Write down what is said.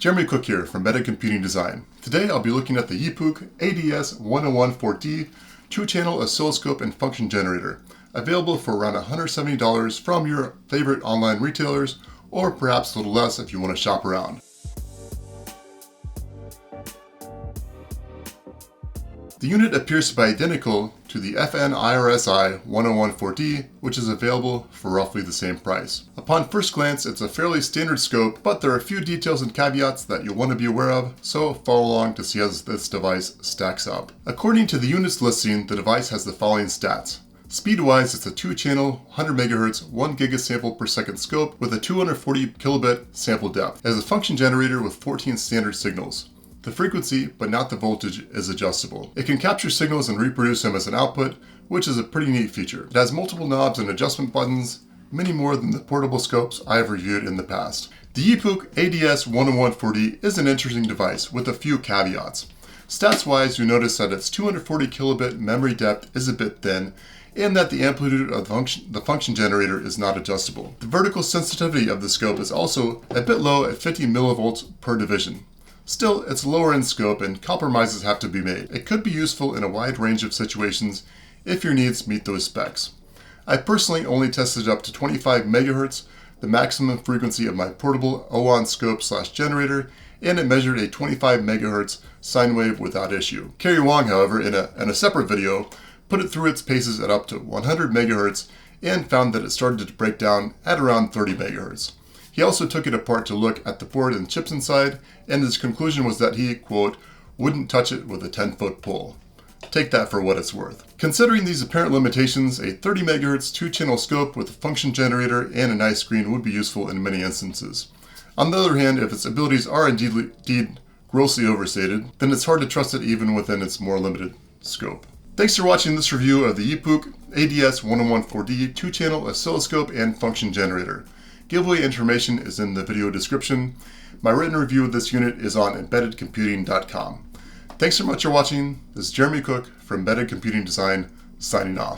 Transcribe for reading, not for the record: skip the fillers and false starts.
Jeremy Cook here from Embedded Computing Design. Today I'll be looking at the Yeapook ADS1014D 2-channel oscilloscope and function generator, available for around $170 from your favorite online retailers, or perhaps a little less if you want to shop around. The unit appears to be identical to the FN-IRSI 1014D, which is available for roughly the same price. Upon first glance, it's a fairly standard scope, but there are a few details and caveats that you'll want to be aware of, so follow along to see how this device stacks up. According to the unit's listing, the device has the following stats. Speed-wise, it's a 2-channel, 100 MHz, 1 gigasample per second scope with a 240 kilobit sample depth. It has a function generator with 14 standard signals. The frequency, but not the voltage, is adjustable. It can capture signals and reproduce them as an output, which is a pretty neat feature. It has multiple knobs and adjustment buttons, many more than the portable scopes I have reviewed in the past. The Yeapook ADS1014D is an interesting device with a few caveats. Stats-wise, you notice that its 240 kilobit memory depth is a bit thin, and that the amplitude of the function generator is not adjustable. The vertical sensitivity of the scope is also a bit low at 50 millivolts per division. Still, it's lower in scope and compromises have to be made. It could be useful in a wide range of situations if your needs meet those specs. I personally only tested up to 25 MHz, the maximum frequency of my portable OON scope/generator, and it measured a 25 MHz sine wave without issue. Kerry Wong, however, in a separate video, put it through its paces at up to 100 MHz and found that it started to break down at around 30 MHz. He also took it apart to look at the board and chips inside, and his conclusion was that he, quote, wouldn't touch it with a 10-foot pole. Take that for what it's worth. Considering these apparent limitations, a 30 MHz 2-channel scope with a function generator and a nice screen would be useful in many instances. On the other hand, if its abilities are indeed grossly overstated, then it's hard to trust it even within its more limited scope. Thanks for watching this review of the Yeapook ADS1014D 2-channel oscilloscope and function generator. Giveaway information is in the video description. My written review of this unit is on embeddedcomputing.com. Thanks so much for watching. This is Jeremy Cook from Embedded Computing Design, signing off.